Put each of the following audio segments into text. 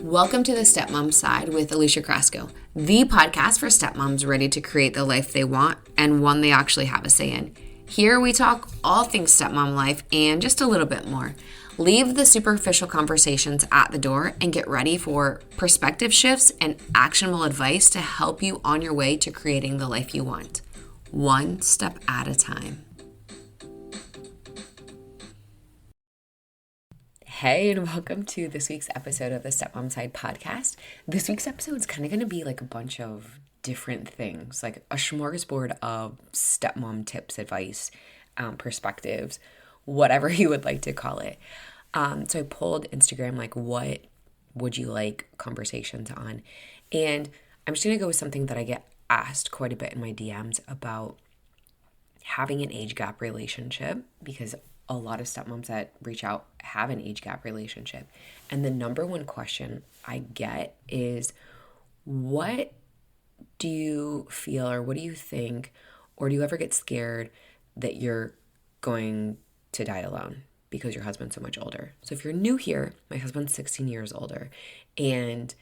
Welcome to the Stepmom Side with Alicia Crasco, the podcast for stepmoms ready to create the life they want and one they actually have a say in. Here we talk all things stepmom life and just a little bit more. Leave the superficial conversations at the door and get ready for perspective shifts and actionable advice to help you on your way to creating the life you want, one step at a time. Hey, and welcome to this week's episode of the Stepmom Side podcast. This week's episode is kind of going to be like a bunch of different things, like a smorgasbord of stepmom tips, advice, perspectives, whatever you would like to call it. So I pulled Instagram, like, what would you like conversations on? And I'm just going to go with something that I get asked quite a bit in my DMs about having an age gap relationship, because a lot of stepmoms that reach out have an age gap relationship. And the number one question I get is, what do you feel, or what do you think, or do you ever get scared that you're going to die alone because your husband's so much older? So if you're new here, my husband's 16 years older. And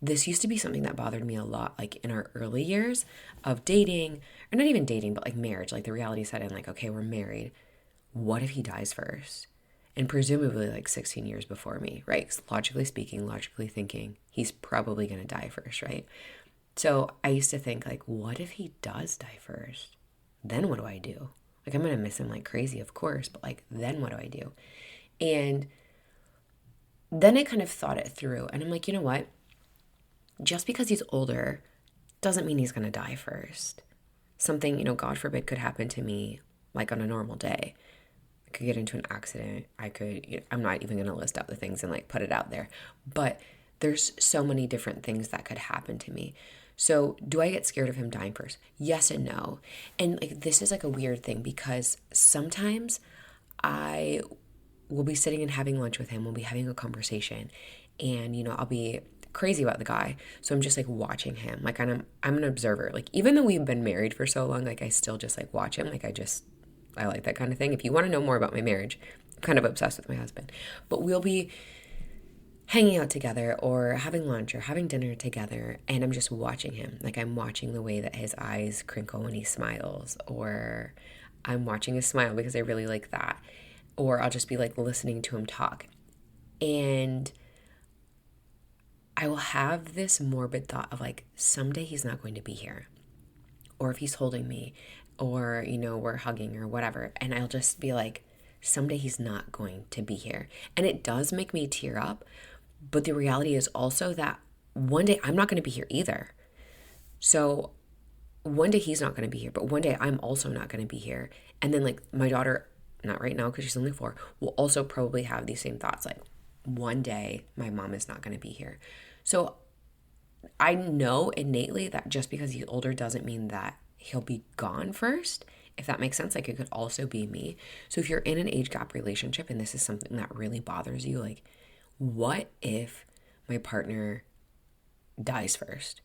this used to be something that bothered me a lot, like in our early years of dating, or not even dating, but like marriage. Like the reality set in, like, okay, we're married. What if he dies first? And presumably like 16 years before me, right? 'Cause logically speaking, logically thinking, he's probably going to die first, right? So I used to think, like, what if he does die first? Then what do I do? Like, I'm going to miss him like crazy, of course, but like, then what do I do? And then I kind of thought it through, and I'm like, you know what? Just because he's older doesn't mean he's going to die first. Something, God forbid, could happen to me like on a normal day. Could get into an accident. I'm not even going to list out the things and like put it out there, but there's so many different things that could happen to me. So do I get scared of him dying first? Yes and no. And like, this is like a weird thing, because sometimes I will be sitting and having lunch with him. We'll be having a conversation, and I'll be crazy about the guy. So I'm just like watching him. Like I'm an observer. Like, even though we've been married for so long, like I still just like watch him. Like I like that kind of thing. If you want to know more about my marriage, I'm kind of obsessed with my husband. But we'll be hanging out together or having lunch or having dinner together, and I'm just watching him. Like, I'm watching the way that his eyes crinkle when he smiles, or I'm watching his smile because I really like that. Or I'll just be like listening to him talk. And I will have this morbid thought of like, someday he's not going to be here. Or if he's holding me, or, we're hugging or whatever, and I'll just be like, someday he's not going to be here. And it does make me tear up, but the reality is also that one day I'm not going to be here either. So one day he's not going to be here, but one day I'm also not going to be here. And then like my daughter, not right now because she's only 4, will also probably have these same thoughts, like, one day my mom is not going to be here. So I know innately that just because he's older doesn't mean that he'll be gone first, if that makes sense. Like, it could also be me. So if you're in an age gap relationship and this is something that really bothers you, like, what if my partner dies first?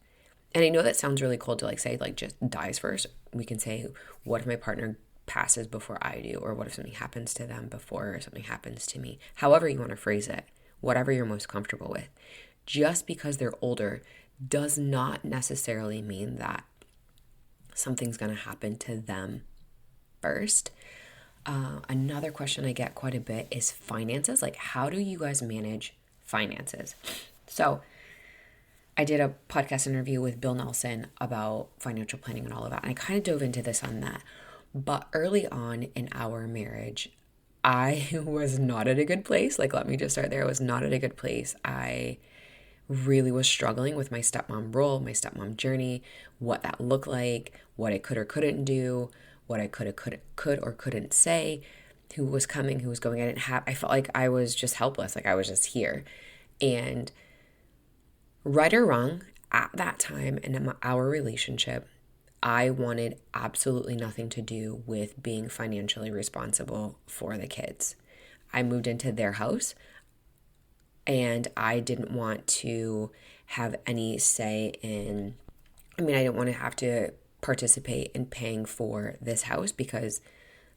And I know that sounds really cold to like say, like, just dies first. We can say, what if my partner passes before I do? Or what if something happens to them before something happens to me? However you want to phrase it, whatever you're most comfortable with. Just because they're older does not necessarily mean that something's going to happen to them first. Another question I get quite a bit is finances. Like, how do you guys manage finances? So I did a podcast interview with Bill Nelson about financial planning and all of that, and I kind of dove into this on that. But early on in our marriage, I was not at a good place. Like, let me just start there. I was not at a good place. I really was struggling with my stepmom role, my stepmom journey, what that looked like, what I could or couldn't do, what I could or couldn't say, who was coming, who was going. I felt like I was just helpless, like I was just here. And right or wrong, at that time in our relationship, I wanted absolutely nothing to do with being financially responsible for the kids. I moved into their house, and I didn't want to have any say in, I didn't want to have to participate in paying for this house, because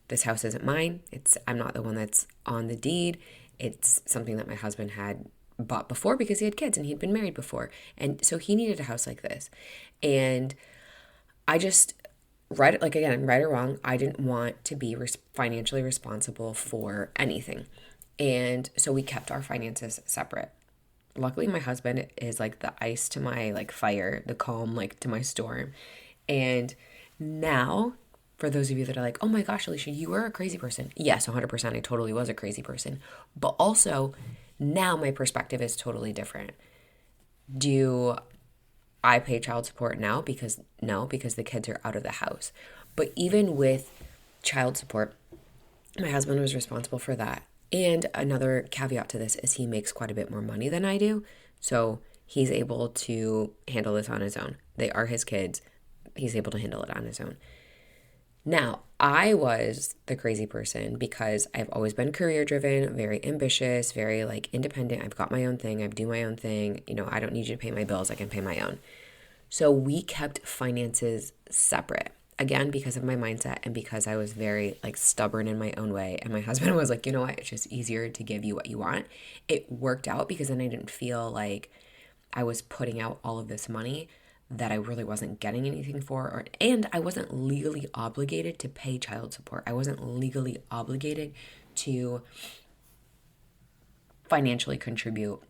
this house isn't mine. I'm not the one that's on the deed. It's something that my husband had bought before because he had kids and he'd been married before. And so he needed a house like this. And I just, right, like again, right or wrong, I didn't want to be financially responsible for anything. And so we kept our finances separate. Luckily, my husband is like the ice to my like fire, the calm like to my storm. And now, for those of you that are like, oh my gosh, Alicia, you were a crazy person. Yes, 100%. I totally was a crazy person. But also, now my perspective is totally different. Do I pay child support now? No, because the kids are out of the house. But even with child support, my husband was responsible for that. And another caveat to this is he makes quite a bit more money than I do. So he's able to handle this on his own. They are his kids. He's able to handle it on his own. Now, I was the crazy person because I've always been career driven, very ambitious, very like independent. I've got my own thing. I do my own thing. I don't need you to pay my bills. I can pay my own. So we kept finances separate. Again, because of my mindset and because I was very like stubborn in my own way. And my husband was like, you know what? It's just easier to give you what you want. It worked out because then I didn't feel like I was putting out all of this money that I really wasn't getting anything for, and I wasn't legally obligated to pay child support. I wasn't legally obligated to financially contribute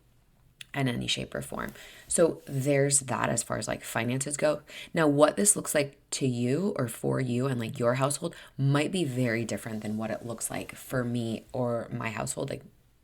in any shape or form. So there's that as far as like finances go. Now, what this looks like to you or for you and like your household might be very different than what it looks like for me or my household. Like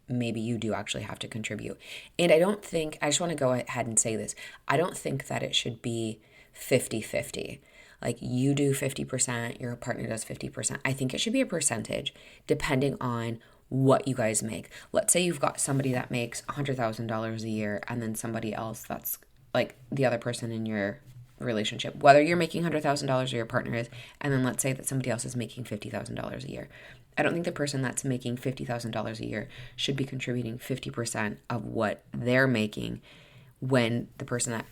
maybe you do actually have to contribute. And I just want to go ahead and say this. I don't think that it should be 50-50. Like you do 50%, your partner does 50%. I think it should be a percentage depending on what you guys make. Let's say you've got somebody that makes $100,000 a year and then somebody else that's like the other person in your relationship, whether you're making $100,000 or your partner is, and then let's say that somebody else is making $50,000 a year. I don't think the person that's making $50,000 a year should be contributing 50% of what they're making when the person that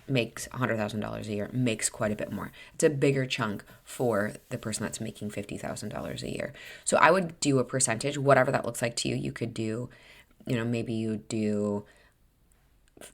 makes $100,000 a year makes quite a bit more. It's a bigger chunk for the person that's making $50,000 a year. So I would do a percentage, whatever that looks like to you. You could do, maybe you do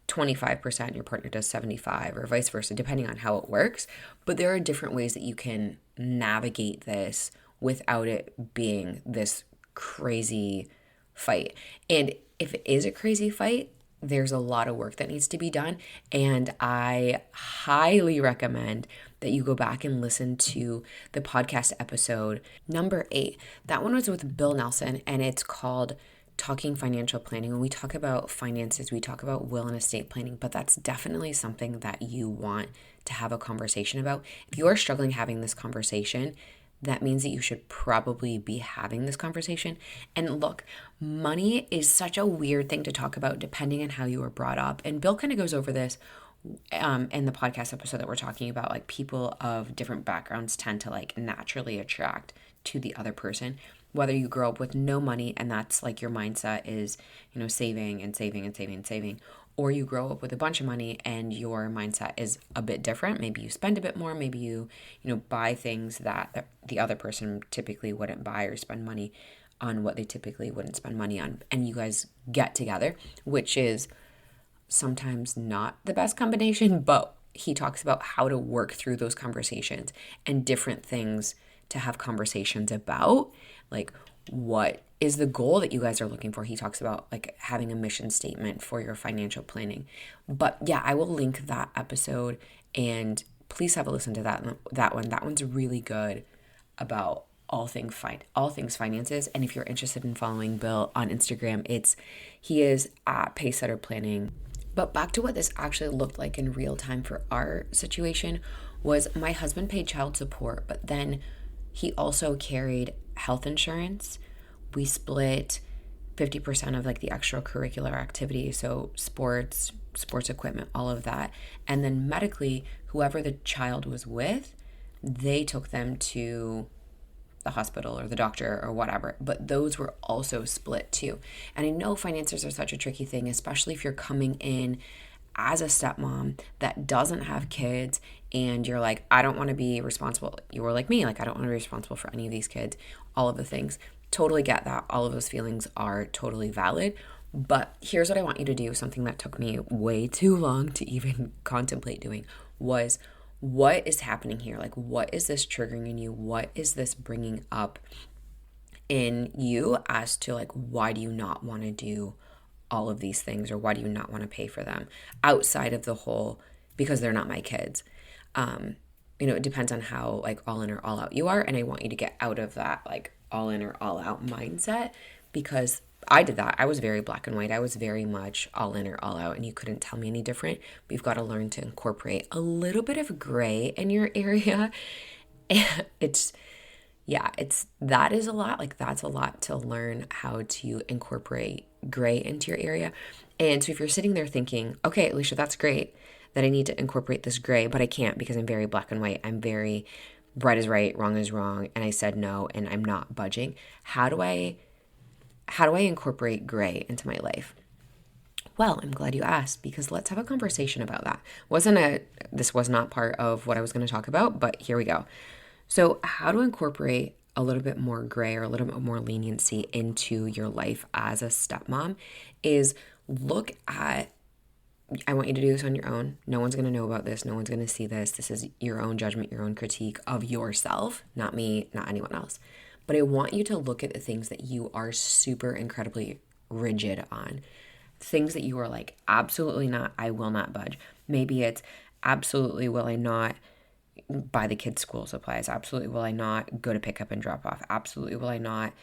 25%, your partner does 75 or vice versa, depending on how it works. But there are different ways that you can navigate this without it being this crazy fight. And if it is a crazy fight, there's a lot of work that needs to be done. And I highly recommend that you go back and listen to the podcast episode number 8. That one was with Bill Nelson, and it's called Talking Financial Planning. When we talk about finances, we talk about will and estate planning, but that's definitely something that you want to have a conversation about. If you are struggling having this conversation, that means that you should probably be having this conversation. And look, money is such a weird thing to talk about depending on how you were brought up. And Bill kind of goes over this in the podcast episode that we're talking about. Like people of different backgrounds tend to like naturally attract to the other person. Whether you grow up with no money and that's like your mindset is, saving and saving and saving and saving, or you grow up with a bunch of money and your mindset is a bit different. Maybe you spend a bit more. Maybe you buy things that the other person typically wouldn't buy or spend money on what they typically wouldn't spend money on. And you guys get together, which is sometimes not the best combination, but he talks about how to work through those conversations and different things to have conversations about, like what is the goal that you guys are looking for. He talks about like having a mission statement for your financial planning. But yeah, I will link that episode and please have a listen to that one. That one's really good about all things finances. And if you're interested in following Bill on Instagram, he is at Pacesetter Planning. But back to what this actually looked like in real time for our situation was my husband paid child support, but then he also carried health insurance. We split 50% of like the extracurricular activity, so sports equipment, all of that. And then medically, whoever the child was with, they took them to the hospital or the doctor or whatever, but those were also split too. And I know finances are such a tricky thing, especially if you're coming in as a stepmom that doesn't have kids and you're like, I don't want to be responsible. You were like me, like I don't want to be responsible for any of these kids, all of the things. Totally get that. All of those feelings are totally valid. But here's what I want you to do, something that took me way too long to even contemplate doing, was what is happening here? Like, what is this triggering in you? What is this bringing up in you as to like, why do you not want to do all of these things, or why do you not want to pay for them outside of the whole, because they're not my kids? It depends on how like all in or all out you are. And I want you to get out of that like all in or all out mindset, because I did that. I was very black and white. I was very much all in or all out, and you couldn't tell me any different. But you've got to learn to incorporate a little bit of gray in your area. And that is a lot. Like, that's a lot to learn how to incorporate gray into your area. And so if you're sitting there thinking, okay, Alicia, that's great that I need to incorporate this gray, but I can't because I'm very black and white. I'm very right is right, wrong is wrong, and I said no, and I'm not budging. How do I incorporate gray into my life? Well, I'm glad you asked, because let's have a conversation about that. This was not part of what I was going to talk about, but here we go. So how to incorporate a little bit more gray or a little bit more leniency into your life as a stepmom is look at, I want you to do this on your own. No one's going to know about this. No one's going to see this. This is your own judgment, your own critique of yourself, not me, not anyone else. But I want you to look at the things that you are super incredibly rigid on. Things that you are like, absolutely not, I will not budge. Maybe it's absolutely will I not buy the kids' school supplies. Absolutely will I not go to pick up and drop off. Absolutely will I not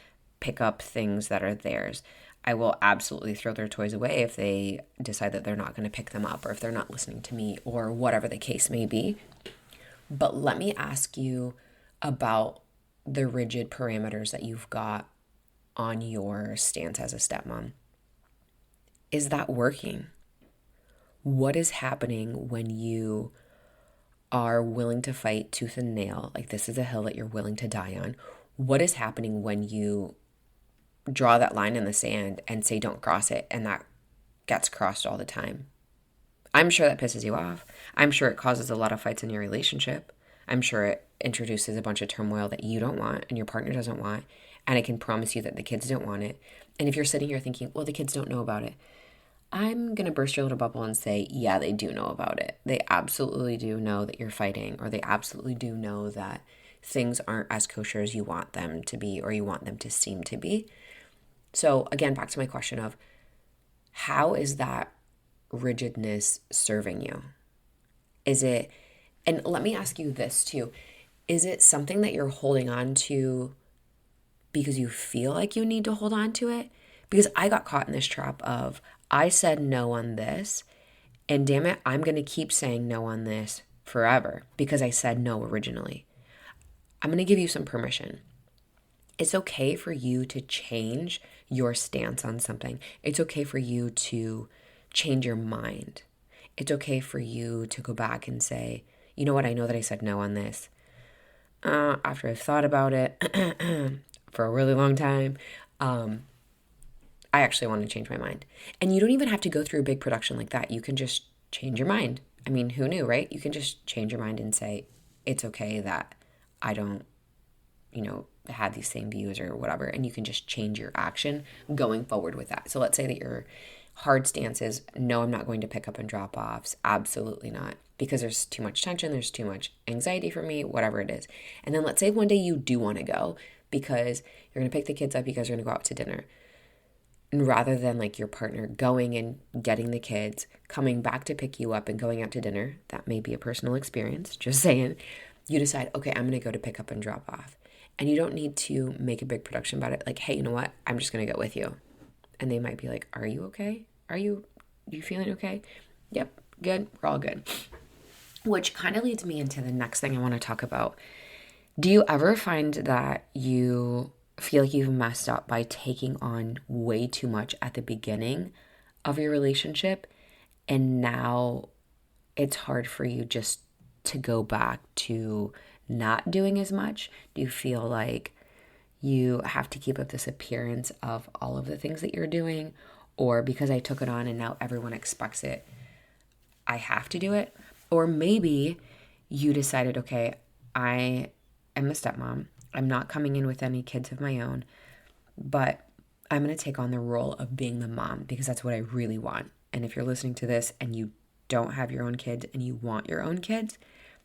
pick up things that are theirs. I will absolutely throw their toys away if they decide that they're not going to pick them up, or if they're not listening to me, or whatever the case may be. But let me ask you about the rigid parameters that you've got on your stance as a stepmom. Is that working? What is happening when you are willing to fight tooth and nail? Like, this is a hill that you're willing to die on. What is happening when you draw that line in the sand and say don't cross it, and that gets crossed all the time? I'm sure that pisses you off. I'm sure it causes a lot of fights in your relationship. I'm sure it introduces a bunch of turmoil that you don't want and your partner doesn't want. And I can promise you that the kids don't want it. And if you're sitting here thinking, well, the kids don't know about it, I'm going to burst your little bubble and say, yeah, they do know about it. They absolutely do know that you're fighting, or they absolutely do know that things aren't as kosher as you want them to be, or you want them to seem to be. So again, back to my question of, how is that rigidness serving you? Is it, and let me ask you this too, is it something that you're holding on to because you feel like you need to hold on to it? Because I got caught in this trap of, I said no on this, and damn it, I'm going to keep saying no on this forever because I said no originally. I'm going to give you some permission. It's okay for you to change your stance on something. It's okay for you to change your mind. It's okay for you to go back and say, you know what, I know that I said no on this. After I've thought about it for a really long time, I actually want to change my mind. And you don't even have to go through a big production like that. You can just change your mind. I mean, who knew, right? You can just change your mind and say, it's okay that I don't, have these same views or whatever. And you can just change your action going forward with that. So let's say that your hard stance is, no, I'm not going to pick up and drop offs. Absolutely not. Because there's too much tension. There's too much anxiety for me, whatever it is. And then let's say one day you do want to go because you're going to pick the kids up because you're going to go out to dinner. And rather than like your partner going and getting the kids, coming back to pick you up and going out to dinner, that may be a personal experience, just saying, you decide, okay, I'm going to go to pick up and drop off. And you don't need to make a big production about it. Like, hey, you know what? I'm just going to go with you. And they might be like, are you okay? Are you feeling okay? Yep, good. We're all good. Which kind of leads me into the next thing I want to talk about. Do you ever find that you feel like you've messed up by taking on way too much at the beginning of your relationship, and now it's hard for you just to go back to not doing as much? Do you feel like you have to keep up this appearance of all of the things that you're doing, or because I took it on and now everyone expects it, I have to do it? Or maybe you decided, okay, I am the stepmom. I'm not coming in with any kids of my own, but I'm going to take on the role of being the mom because that's what I really want. And if you're listening to this and you don't have your own kids and you want your own kids,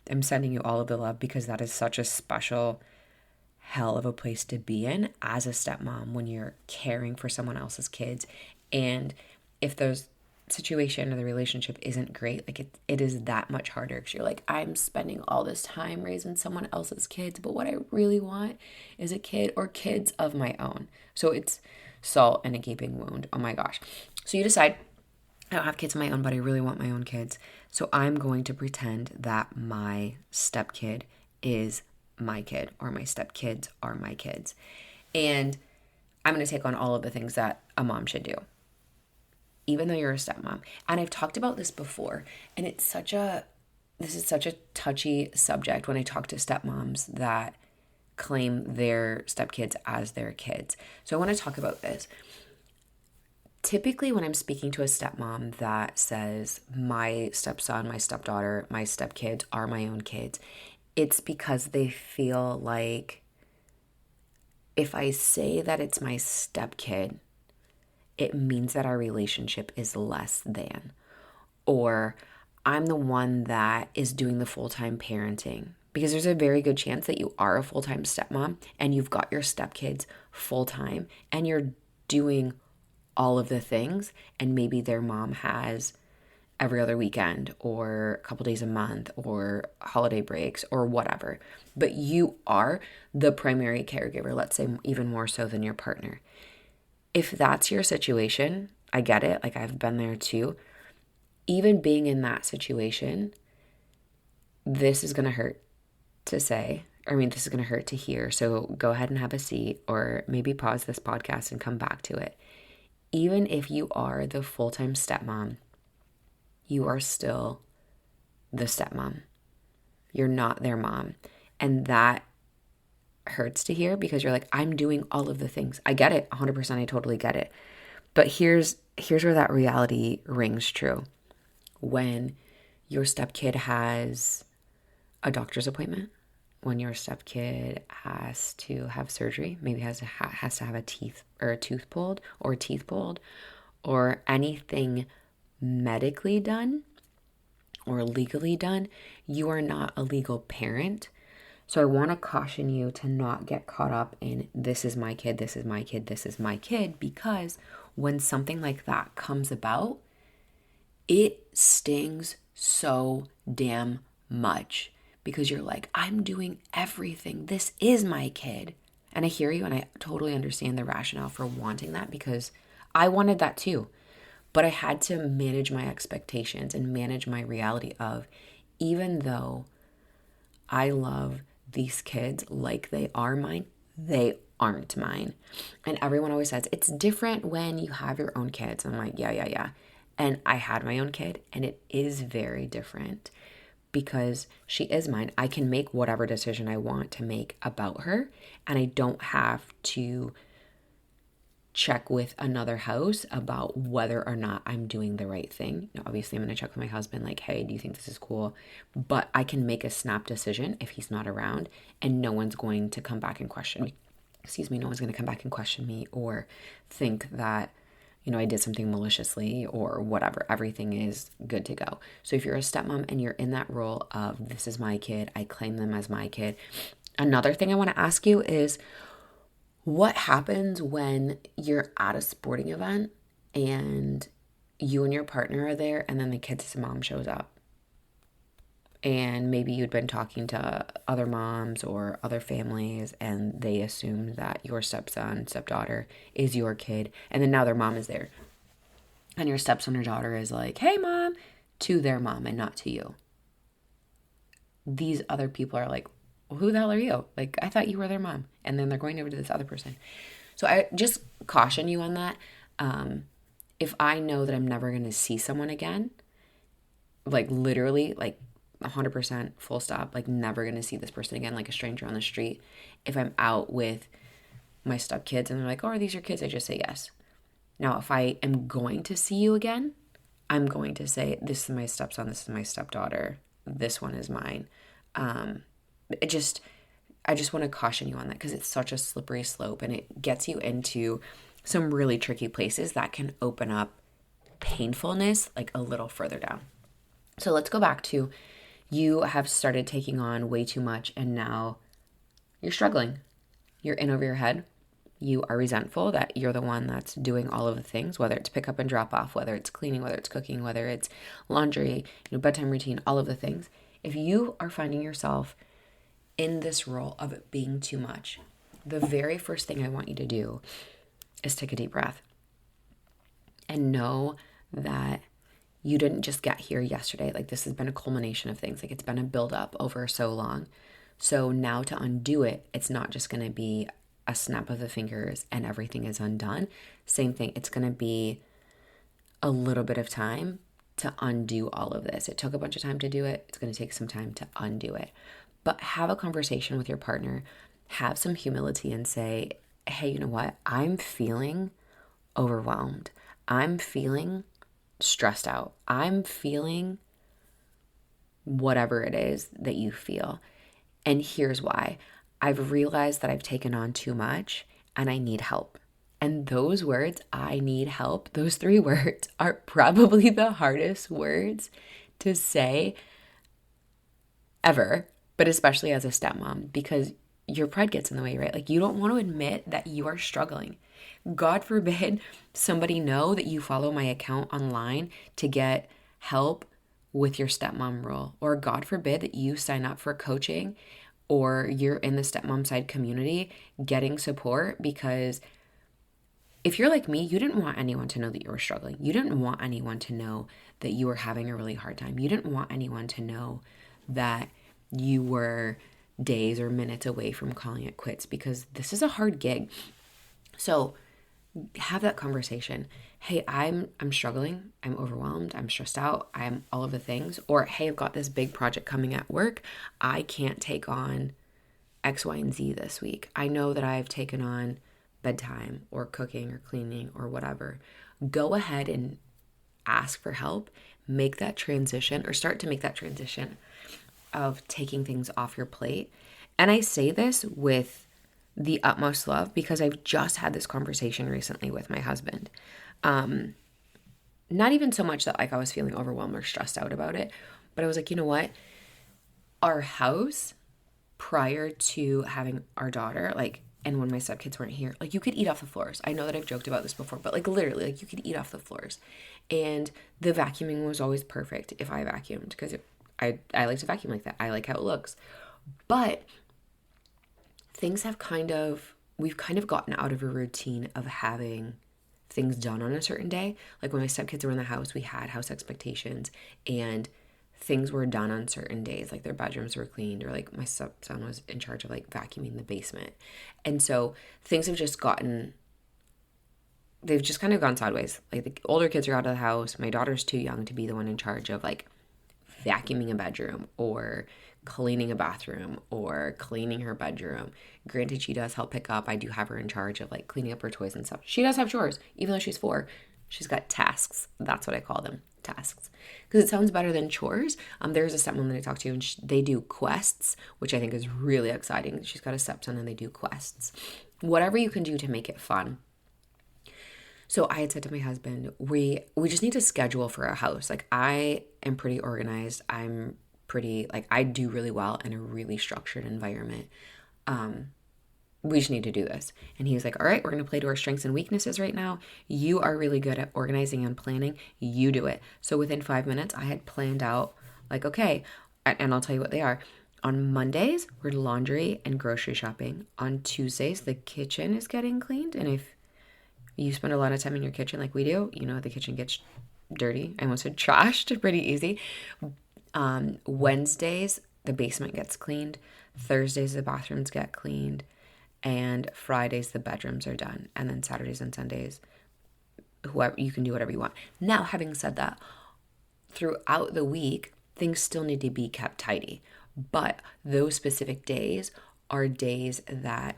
I'm sending you all of the love because that is such a special hell of a place to be in as a stepmom when you're caring for someone else's kids. And if those situation or the relationship isn't great, like it is that much harder because you're like, I'm spending all this time raising someone else's kids, but what I really want is a kid or kids of my own. So it's salt and a gaping wound. Oh my gosh. So you decide, I don't have kids of my own, but I really want my own kids. So I'm going to pretend that my stepkid is my kid or my stepkids are my kids. And I'm going to take on all of the things that a mom should do, even though you're a stepmom. And I've talked about this before, and this is such a touchy subject when I talk to stepmoms that claim their stepkids as their kids. So I want to talk about this. Typically, when I'm speaking to a stepmom that says my stepson, my stepdaughter, my stepkids are my own kids, it's because they feel like if I say that it's my stepkid, it means that our relationship is less than, or I'm the one that is doing the full-time parenting, because there's a very good chance that you are a full-time stepmom and you've got your stepkids full-time and you're doing all of the things, and maybe their mom has every other weekend or a couple days a month or holiday breaks or whatever, but you are the primary caregiver, let's say even more so than your partner. If that's your situation, I get it. Like, I've been there too. Even being in that situation, this is going to hurt to say. This is going to hurt to hear. So go ahead and have a seat, or maybe pause this podcast and come back to it. Even if you are the full-time stepmom, you are still the stepmom. You're not their mom. And that hurts to hear because you're like, I'm doing all of the things. I get it. 100%. I totally get it. But here's where that reality rings true. When your stepkid has a doctor's appointment, when your stepkid has to have surgery, maybe has to have a tooth pulled or anything medically done or legally done, you are not a legal parent. So I want to caution you to not get caught up in this is my kid, this is my kid, this is my kid, because when something like that comes about, it stings so damn much because you're like, I'm doing everything. This is my kid. And I hear you, and I totally understand the rationale for wanting that because I wanted that too. But I had to manage my expectations and manage my reality of, even though I love these kids like they are mine, they aren't mine. And everyone always says, it's different when you have your own kids. And I'm like, yeah. And I had my own kid, and it is very different because she is mine. I can make whatever decision I want to make about her, and I don't have to check with another house about whether or not I'm doing the right thing. Now, obviously, I'm going to check with my husband, like, hey, do you think this is cool? But I can make a snap decision if he's not around, and no one's going to come back and question me. No one's going to come back and question me or think that, I did something maliciously or whatever. Everything is good to go. So if you're a stepmom and you're in that role of, this is my kid, I claim them as my kid. Another thing I want to ask you is, what happens when you're at a sporting event and you and your partner are there and then the kid's mom shows up? And maybe you'd been talking to other moms or other families and they assume that your stepson, stepdaughter is your kid. And then now their mom is there. And your stepson or daughter is like, hey, mom, to their mom and not to you. These other people are like, well, who the hell are you? Like, I thought you were their mom. And then they're going over to this other person. So I just caution you on that. If I know that I'm never going to see someone again, like literally, like 100% full stop, like never going to see this person again, like a stranger on the street. If I'm out with my stepkids and they're like, oh, are these your kids? I just say yes. Now, if I am going to see you again, I'm going to say, this is my stepson, this is my stepdaughter, this one is mine. I just want to caution you on that because it's such a slippery slope and it gets you into some really tricky places that can open up painfulness like a little further down. So let's go back to you have started taking on way too much and now you're struggling. You're in over your head. You are resentful that you're the one that's doing all of the things, whether it's pick up and drop off, whether it's cleaning, whether it's cooking, whether it's laundry, bedtime routine, all of the things. If you are finding yourself in this role of it being too much, the very first thing I want you to do is take a deep breath and know that you didn't just get here yesterday. Like, this has been a culmination of things. Like, it's been a buildup over so long. So now to undo it, it's not just going to be a snap of the fingers and everything is undone. Same thing. It's going to be a little bit of time to undo all of this. It took a bunch of time to do it. It's going to take some time to undo it. But have a conversation with your partner. Have some humility and say, hey, you know what? I'm feeling overwhelmed. I'm feeling stressed out. I'm feeling whatever it is that you feel. And here's why. I've realized that I've taken on too much and I need help. And those words, I need help, those 3 words are probably the hardest words to say ever, but especially as a stepmom, because your pride gets in the way, right? Like, you don't want to admit that you are struggling. God forbid somebody know that you follow my account online to get help with your stepmom role, or God forbid that you sign up for coaching or you're in the stepmom side community getting support, because if you're like me, you didn't want anyone to know that you were struggling. You didn't want anyone to know that you were having a really hard time. You didn't want anyone to know that you were days or minutes away from calling it quits, because this is a hard gig. So have that conversation. Hey, I'm struggling. I'm overwhelmed. I'm stressed out. I'm all of the things. Or, hey, I've got this big project coming at work. I can't take on X, Y, and Z this week. I know that I've taken on bedtime or cooking or cleaning or whatever. Go ahead and ask for help. Make that transition, or start to make that transition of taking things off your plate. And I say this with the utmost love, because I've just had this conversation recently with my husband. Not even so much that like I was feeling overwhelmed or stressed out about it, but I was like, you know what? Our house, prior to having our daughter, like, and when my stepkids weren't here, like, you could eat off the floors. I know that I've joked about this before, but like literally, like, you could eat off the floors. And the vacuuming was always perfect if I vacuumed, because I like to vacuum like that. I like how it looks. But things have we've kind of gotten out of a routine of having things done on a certain day. Like, when my stepkids were in the house, we had house expectations and things were done on certain days. Like, their bedrooms were cleaned, or like my stepson was in charge of like vacuuming the basement. And so things have just they've just kind of gone sideways. Like, the older kids are out of the house. My daughter's too young to be the one in charge of like vacuuming a bedroom or cleaning a bathroom or cleaning her bedroom. Granted, she does help pick up. I do have her in charge of like cleaning up her toys and stuff. She does have chores, even though she's 4. She's got tasks. That's what I call them, tasks, because it sounds better than chores. There's a stepmom that I talked to, and they do quests, which I think is really exciting. She's got a stepson, and they do quests. Whatever you can do to make it fun. So I had said to my husband, we just need to schedule for a house. Like, I am pretty organized. I'm pretty, like, I do really well in a really structured environment. We just need to do this. And he was like, all right, we're going to play to our strengths and weaknesses right now. You are really good at organizing and planning. You do it. So within 5 minutes, I had planned out, like, okay, and I'll tell you what they are. On Mondays, we're laundry and grocery shopping. On Tuesdays, the kitchen is getting cleaned. And if you spend a lot of time in your kitchen like we do, you know, the kitchen gets dirty. I almost said trashed, pretty easy. Wednesdays, the basement gets cleaned. Thursdays, the bathrooms get cleaned. And Fridays, the bedrooms are done. And then Saturdays and Sundays, whoever, you can do whatever you want. Now, having said that, throughout the week, things still need to be kept tidy. But those specific days are days that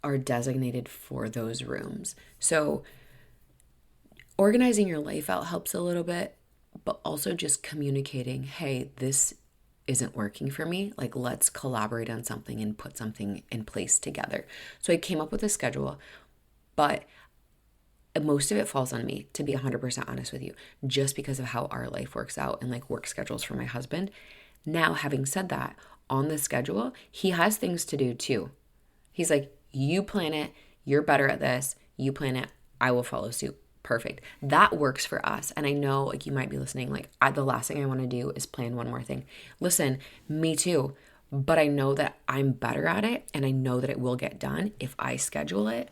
are designated for those rooms. So organizing your life out helps a little bit, but also just communicating, hey, this isn't working for me. Like, let's collaborate on something and put something in place together. So I came up with a schedule. But most of it falls on me, to be 100% honest with you, just because of how our life works out and like work schedules for my husband. Now, having said that, on the schedule, he has things to do too. He's like, you plan it, you're better at this, you plan it, I will follow suit. Perfect. That works for us. And I know like you might be listening, like the last thing I want to do is plan one more thing. Listen, me too. But I know that I'm better at it and I know that it will get done if I schedule it.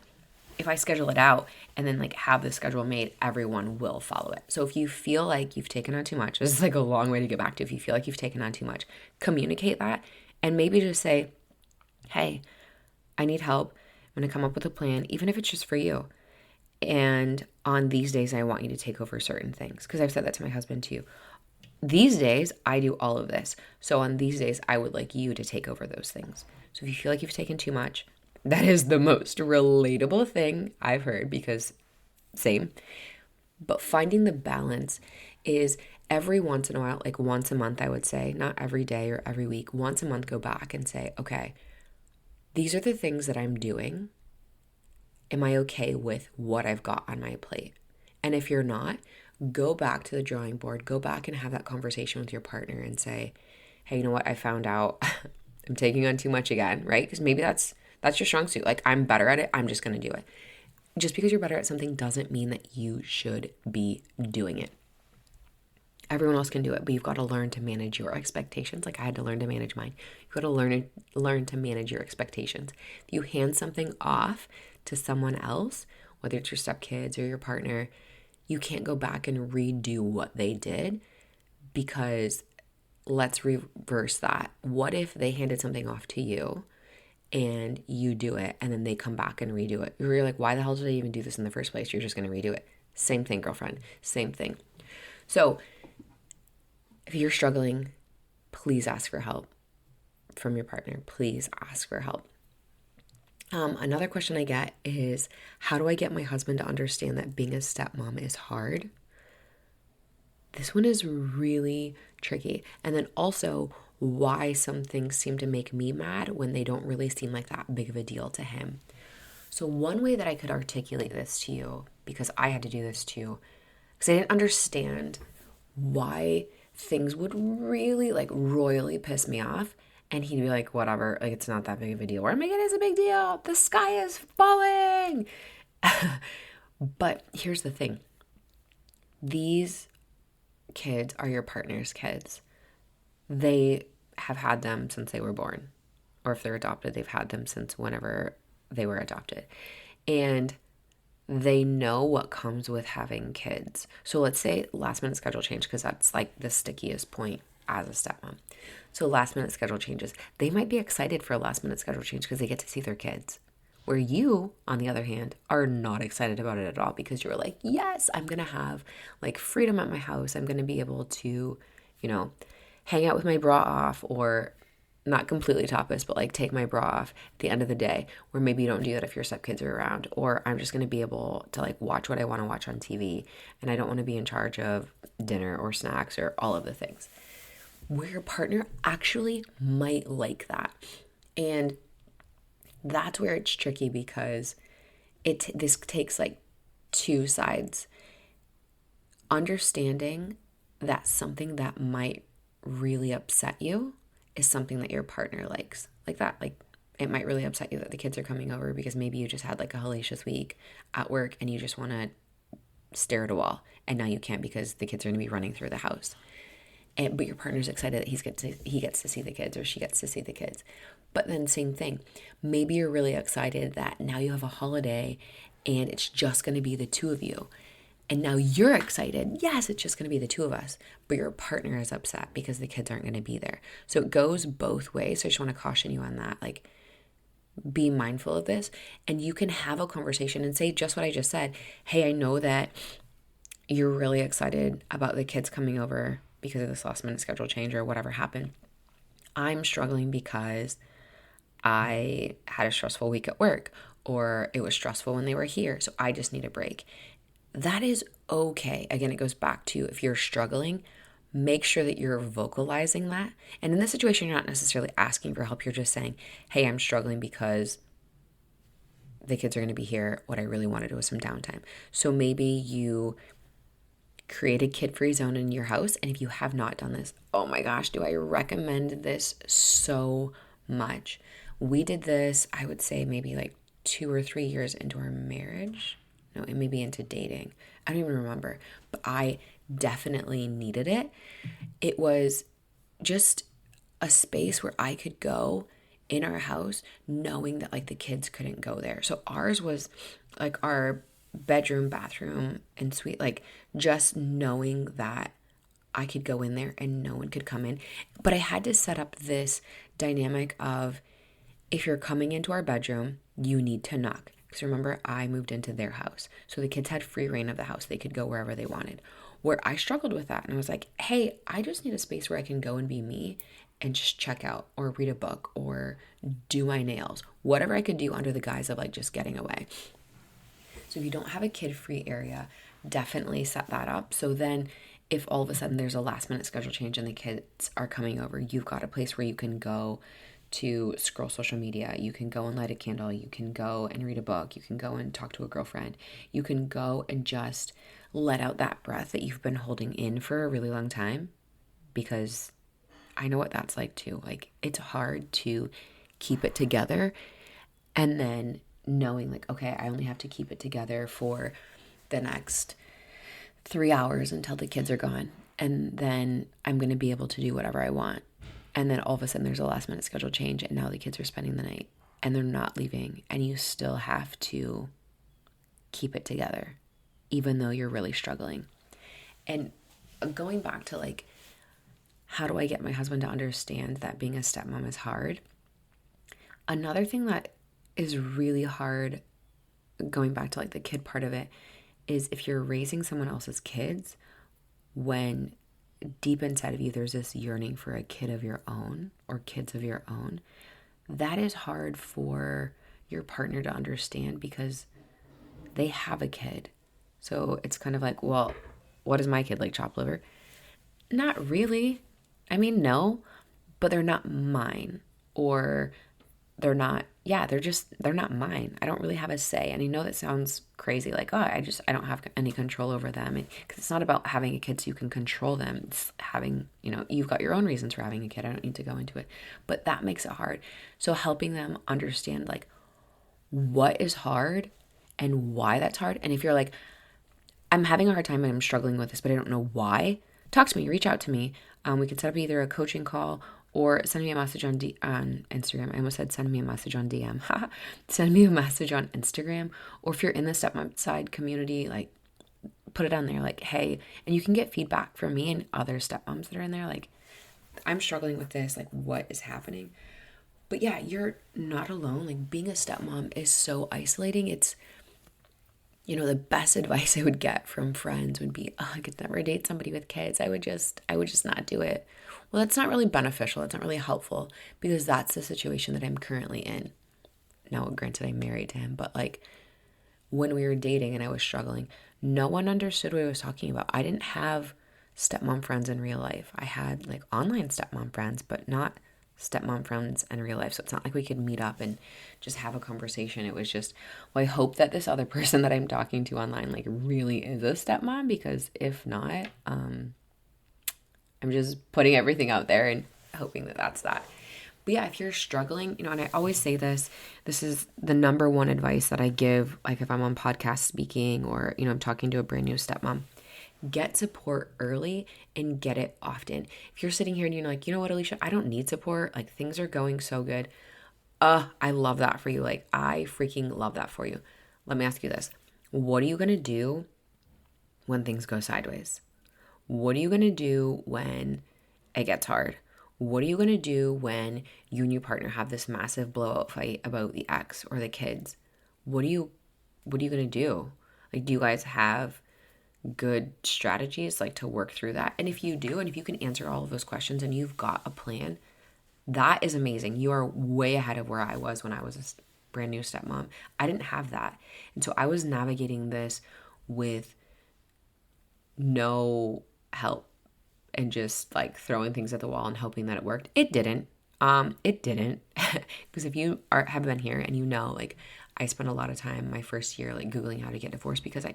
If I schedule it out and then like have the schedule made, everyone will follow it. So if you feel like you've taken on too much, this is like a long way to get back to. If you feel like you've taken on too much, communicate that and maybe just say, hey, I need help. I'm going to come up with a plan, even if it's just for you. And on these days, I want you to take over certain things. Because I've said that to my husband too. These days, I do all of this. So on these days, I would like you to take over those things. So if you feel like you've taken too much, that is the most relatable thing I've heard because same. But finding the balance is every once in a while, like once a month, I would say, not every day or every week, once a month, go back and say, okay, these are the things that I'm doing. Am I okay with what I've got on my plate? And if you're not, go back to the drawing board, go back and have that conversation with your partner and say, hey, you know what? I found out I'm taking on too much again, right? Because maybe that's your strong suit. Like I'm better at it. I'm just going to do it. Just because you're better at something doesn't mean that you should be doing it. Everyone else can do it, but you've got to learn to manage your expectations. Like I had to learn to manage mine. You've got to learn to manage your expectations. If you hand something off to someone else, whether it's your stepkids or your partner, you can't go back and redo what they did because let's reverse that. What if they handed something off to you and you do it and then they come back and redo it? You're like, why the hell did I even do this in the first place? You're just going to redo it. Same thing, girlfriend. Same thing. So if you're struggling, please ask for help from your partner. Please ask for help. Another question I get is, how do I get my husband to understand that being a stepmom is hard? This one is really tricky. And then also why some things seem to make me mad when they don't really seem like that big of a deal to him. So one way that I could articulate this to you, because I had to do this too, because I didn't understand why things would really like royally piss me off. And he'd be like, whatever, like it's not that big of a deal. Or I'm like, it is a big deal. The sky is falling. But here's the thing. These kids are your partner's kids. They have had them since they were born. Or if they're adopted, they've had them since whenever they were adopted. And they know what comes with having kids. So let's say last minute schedule change, because that's like the stickiest point as a stepmom. So last minute schedule changes. They might be excited for a last minute schedule change because they get to see their kids. Where you, on the other hand, are not excited about it at all because you're like, yes, I'm going to have like freedom at my house. I'm going to be able to, hang out with my bra off, or not completely topless, but like take my bra off at the end of the day, where maybe you don't do that if your stepkids are around. Or I'm just going to be able to like watch what I want to watch on TV and I don't want to be in charge of dinner or snacks or all of the things. Where your partner actually might like that. And that's where it's tricky because this takes like two sides. Understanding that something that might really upset you is something that your partner likes. Like that, like it might really upset you that the kids are coming over because maybe you just had like a hellacious week at work and you just want to stare at a wall and now you can't because the kids are going to be running through the house. But your partner's excited that he gets to see the kids or she gets to see the kids. But then same thing. Maybe you're really excited that now you have a holiday and it's just going to be the two of you. And now you're excited. Yes, it's just going to be the two of us. But your partner is upset because the kids aren't going to be there. So it goes both ways. So I just want to caution you on that. Like, be mindful of this. And you can have a conversation and say just what I just said. Hey, I know that you're really excited about the kids coming over because of this last minute schedule change or whatever happened. I'm struggling because I had a stressful week at work, or it was stressful when they were here. So I just need a break. That is okay. Again, it goes back to if you're struggling, make sure that you're vocalizing that. And in this situation, you're not necessarily asking for help. You're just saying, hey, I'm struggling because the kids are going to be here. What I really wanted was some downtime. So maybe you create a kid-free zone in your house. And if you have not done this, oh my gosh, do I recommend this so much. We did this, I would say maybe like 2 or 3 years into our marriage. No, it may be into dating. I don't even remember, but I definitely needed it. It was just a space where I could go in our house knowing that like the kids couldn't go there. So ours was like our bedroom, bathroom, and suite, like just knowing that I could go in there and no one could come in. But I had to set up this dynamic of, if you're coming into our bedroom, you need to knock. Because remember, I moved into their house. So the kids had free reign of the house. They could go wherever they wanted. Where I struggled with that. And I was like, hey, I just need a space where I can go and be me and just check out or read a book or do my nails. Whatever I could do under the guise of like just getting away. So if you don't have a kid-free area, definitely set that up. So then if all of a sudden there's a last minute schedule change and the kids are coming over, you've got a place where you can go to scroll social media. You can go and light a candle. You can go and read a book. You can go and talk to a girlfriend. You can go and just let out that breath that you've been holding in for a really long time, because I know what that's like too. Like, it's hard to keep it together and then knowing like, okay, I only have to keep it together for the next 3 hours until the kids are gone. And then I'm going to be able to do whatever I want. And then all of a sudden there's a last minute schedule change and now the kids are spending the night and they're not leaving, and you still have to keep it together even though you're really struggling. And going back to like, how do I get my husband to understand that being a stepmom is hard? Another thing that is really hard, going back to like the kid part of it, is if you're raising someone else's kids, when deep inside of you there's this yearning for a kid of your own or kids of your own, that is hard for your partner to understand because they have a kid. So it's kind of like, well, what is my kid, like chopped liver? Not really. I mean, no, but they're not mine, or they're not, they're not mine. I don't really have a say. And I know that sounds crazy, like, oh, I don't have any control over them. Because it's not about having a kid so you can control them. It's having, you've got your own reasons for having a kid. I don't need to go into it. But that makes it hard. So helping them understand, like, what is hard and why that's hard. And if you're like, I'm having a hard time and I'm struggling with this, but I don't know why, talk to me, reach out to me. We can set up either a coaching call or send me a message on Instagram. I almost said send me a message on DM. Send me a message on Instagram. Or if you're in the Stepmom Side community, like, put it on there, like, hey, and you can get feedback from me and other stepmoms that are in there. Like, I'm struggling with this. Like, what is happening? But yeah, you're not alone. Like, being a stepmom is so isolating. It's, the best advice I would get from friends would be, oh, I could never date somebody with kids. I would just not do it. Well, that's not really beneficial. It's not really helpful, because that's the situation that I'm currently in. Now, granted, I'm married to him, but like, when we were dating and I was struggling, no one understood what I was talking about. I didn't have stepmom friends in real life. I had like online stepmom friends, but not stepmom friends in real life. So it's not like we could meet up and just have a conversation. It was just, well, I hope that this other person that I'm talking to online like really is a stepmom, because if not, I'm just putting everything out there and hoping that that's that. But yeah, if you're struggling, and I always say this is the number one advice that I give, like if I'm on podcast speaking or, I'm talking to a brand new stepmom. Get support early and get it often. If you're sitting here and you're like, you know what, Alicia, I don't need support. Like, things are going so good. I love that for you. Like, I freaking love that for you. Let me ask you this. What are you going to do when things go sideways? What are you going to do when it gets hard? What are you going to do when you and your partner have this massive blowout fight about the ex or the kids? What are you going to do? Like, do you guys have good strategies like to work through that? And if you do, and if you can answer all of those questions and you've got a plan, that is amazing. You are way ahead of where I was when I was a brand new stepmom. I didn't have that. And so I was navigating this with no help and just like throwing things at the wall and hoping that it worked. It didn't. It didn't. Because if you have been here and like, I spent a lot of time my first year like Googling how to get divorced because I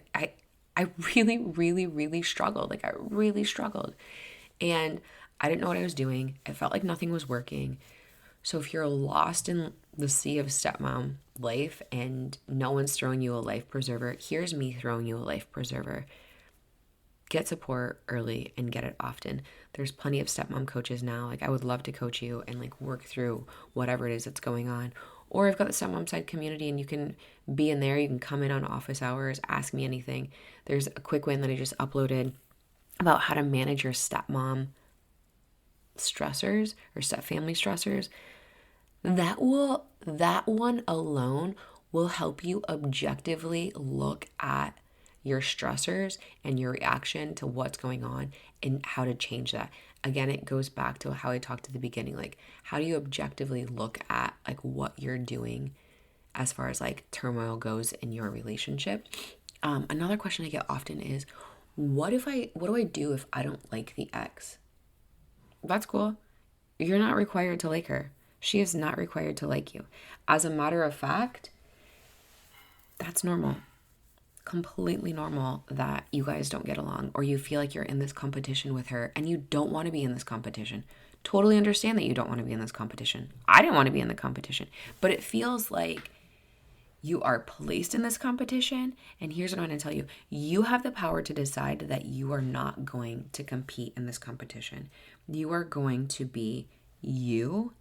really, really, really struggled. Like I really struggled. And I didn't know what I was doing. It felt like nothing was working. So if you're lost in the sea of stepmom life and no one's throwing you a life preserver, here's me throwing you a life preserver. Get support early and get it often. There's plenty of stepmom coaches now. Like I would love to coach you and like work through whatever it is that's going on. Or I've got the stepmom side community and you can be in there. You can come in on office hours, ask me anything. There's a quick win that I just uploaded about how to manage your stepmom stressors or step family stressors. That one alone will help you objectively look at your stressors and your reaction to what's going on and how to change that. Again, it goes back to how I talked at the beginning. Like, how do you objectively look at like what you're doing as far as like turmoil goes in your relationship? Another question I get often is, what do I do if I don't like the ex? That's cool. You're not required to like her. She is not required to like you. As a matter of fact, that's normal. Completely normal that you guys don't get along or you feel like you're in this competition with her and you don't want to be in this competition. Totally understand that you don't want to be in this competition. I didn't want to be in the competition, but it feels like you are placed in this competition. And here's what I'm going to tell you. You have the power to decide that you are not going to compete in this competition. You are going to be you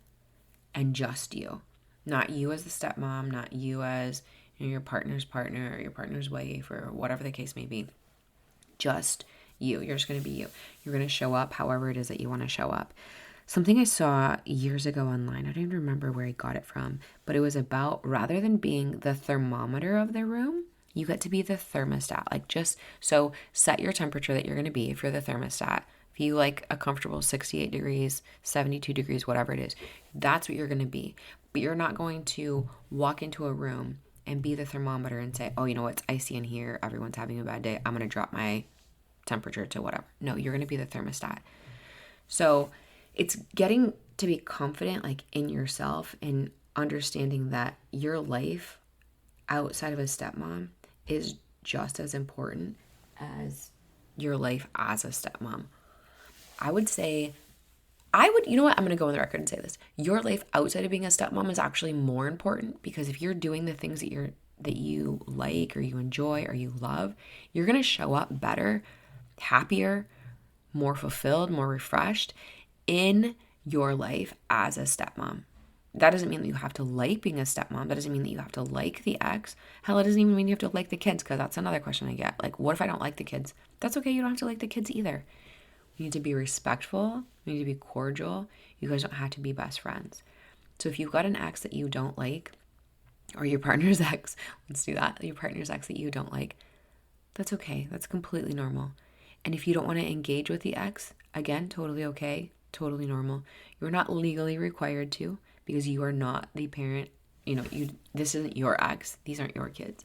and just you. Not you as the stepmom, not you as your partner's partner or your partner's wife or whatever the case may be. Just you. You're just going to be you. You're going to show up however it is that you want to show up. Something I saw years ago online, I don't even remember where I got it from, but it was about rather than being the thermometer of the room, you get to be the thermostat. Like just so set your temperature that you're going to be if you're the thermostat. If you like a comfortable 68 degrees, 72 degrees, whatever it is, that's what you're going to be. But you're not going to walk into a room and be the thermometer and say, oh, you know what, it's icy in here. Everyone's having a bad day. I'm going to drop my temperature to whatever. No, you're going to be the thermostat. So it's getting to be confident like in yourself and understanding that your life outside of a stepmom is just as important as your life as a stepmom. You know what? I'm going to go on the record and say this. Your life outside of being a stepmom is actually more important because if you're doing the things that you like or you enjoy or you love, you're going to show up better, happier, more fulfilled, more refreshed in your life as a stepmom. That doesn't mean that you have to like being a stepmom. That doesn't mean that you have to like the ex. Hell, it doesn't even mean you have to like the kids because that's another question I get. Like, what if I don't like the kids? That's okay. You don't have to like the kids either. You need to be respectful. You need to be cordial. You guys don't have to be best friends. So if you've got an ex that you don't like, or your partner's ex, let's do that, your partner's ex that you don't like, that's okay. That's completely normal. And if you don't want to engage with the ex, again, totally okay, totally normal. You're not legally required to because you are not the parent. This isn't your ex. These aren't your kids.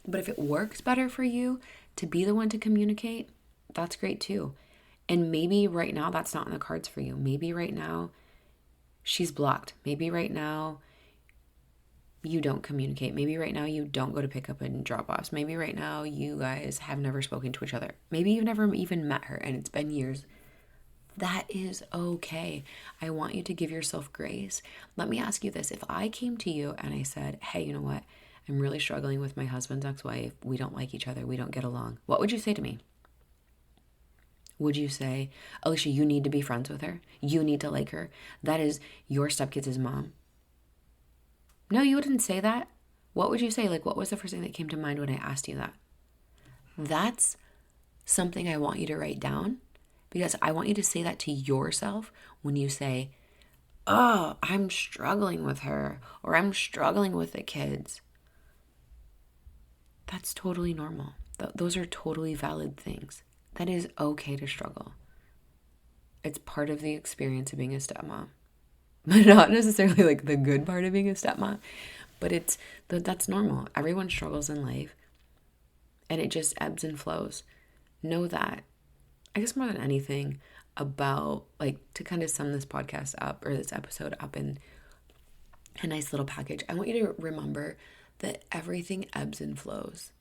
But if it works better for you to be the one to communicate, that's great too. And maybe right now that's not in the cards for you. Maybe right now she's blocked. Maybe right now you don't communicate. Maybe right now you don't go to pick up and drop offs. Maybe right now you guys have never spoken to each other. Maybe you've never even met her and it's been years. That is okay. I want you to give yourself grace. Let me ask you this. If I came to you and I said, hey, you know what? I'm really struggling with my husband's ex-wife. We don't like each other. We don't get along. What would you say to me? Would you say, Alicia, you need to be friends with her? You need to like her? That is your stepkids' mom. No, you wouldn't say that. What would you say? Like, what was the first thing that came to mind when I asked you that? That's something I want you to write down because I want you to say that to yourself when you say, oh, I'm struggling with her or I'm struggling with the kids. That's totally normal. Those are totally valid things. That is okay to struggle. It's part of the experience of being a stepmom. But not necessarily like the good part of being a stepmom. But that's normal. Everyone struggles in life. And it just ebbs and flows. Know that. I guess more than anything about, like, to kind of sum this podcast up or this episode up in a nice little package, I want you to remember that everything ebbs and flows.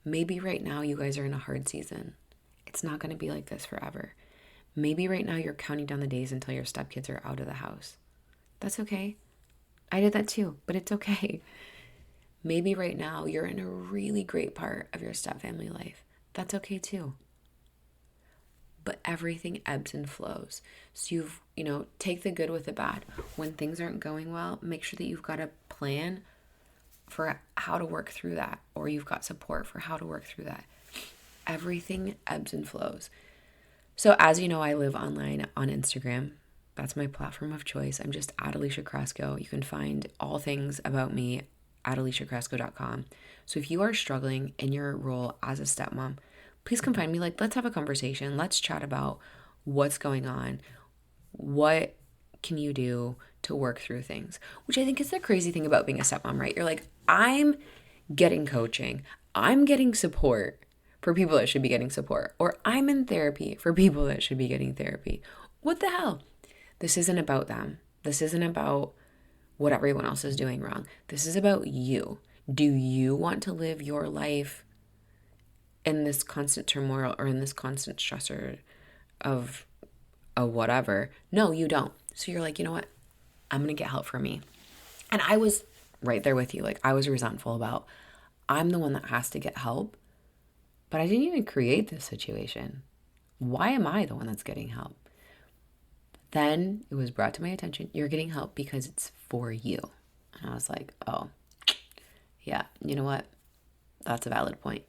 Maybe right now you guys are in a hard season. It's not going to be like this forever. Maybe right now you're counting down the days until your stepkids are out of the house. That's okay. I did that too, but it's okay. Maybe right now you're in a really great part of your stepfamily life. That's okay too. But everything ebbs and flows. So take the good with the bad. When things aren't going well, make sure that you've got a plan for how to work through that, or you've got support for how to work through that. Everything ebbs and flows. So as you know, I live online on Instagram. That's my platform of choice. I'm just at Alicia Krasko. You can find all things about me at aliciakrasko.com. So if you are struggling in your role as a stepmom, please come find me. Let's have a conversation. Let's chat about what's going on. What can you do to work through things? Which I think is the crazy thing about being a stepmom, right? You're like, I'm getting coaching. I'm getting support for people that should be getting support. Or I'm in therapy for people that should be getting therapy. What the hell? This isn't about them. This isn't about what everyone else is doing wrong. This is about you. Do you want to live your life in this constant turmoil or in this constant stressor of a whatever? No, you don't. So you're like, you know what? I'm going to get help for me. And I was right there with you. I was resentful about, I'm the one that has to get help, but I didn't even create this situation. Why am I the one that's getting help? Then it was brought to my attention, you're getting help because it's for you. And I was like, oh, yeah, you know what? That's a valid point.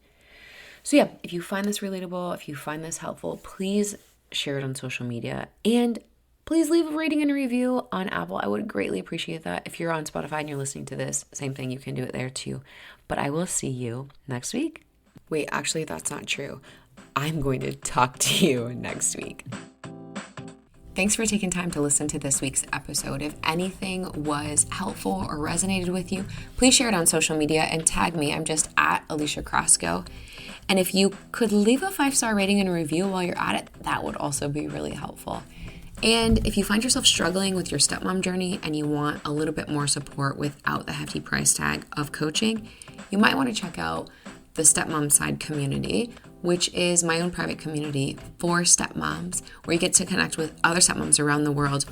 So yeah, if you find this relatable, if you find this helpful, please share it on social media. And please leave a rating and a review on Apple. I would greatly appreciate that. If you're on Spotify and you're listening to this, same thing, you can do it there too. But I will see you next week. Wait, actually, that's not true. I'm going to talk to you next week. Thanks for taking time to listen to this week's episode. If anything was helpful or resonated with you, please share it on social media and tag me. I'm just at Alicia Krasko. And if you could leave a 5-star rating and a review while you're at it, that would also be really helpful. And if you find yourself struggling with your stepmom journey and you want a little bit more support without the hefty price tag of coaching, you might want to check out the Stepmom Side community, which is my own private community for stepmoms, where you get to connect with other stepmoms around the world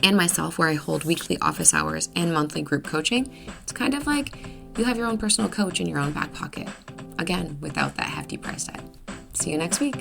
and myself, where I hold weekly office hours and monthly group coaching. It's kind of like you have your own personal coach in your own back pocket. Again, without that hefty price tag. See you next week.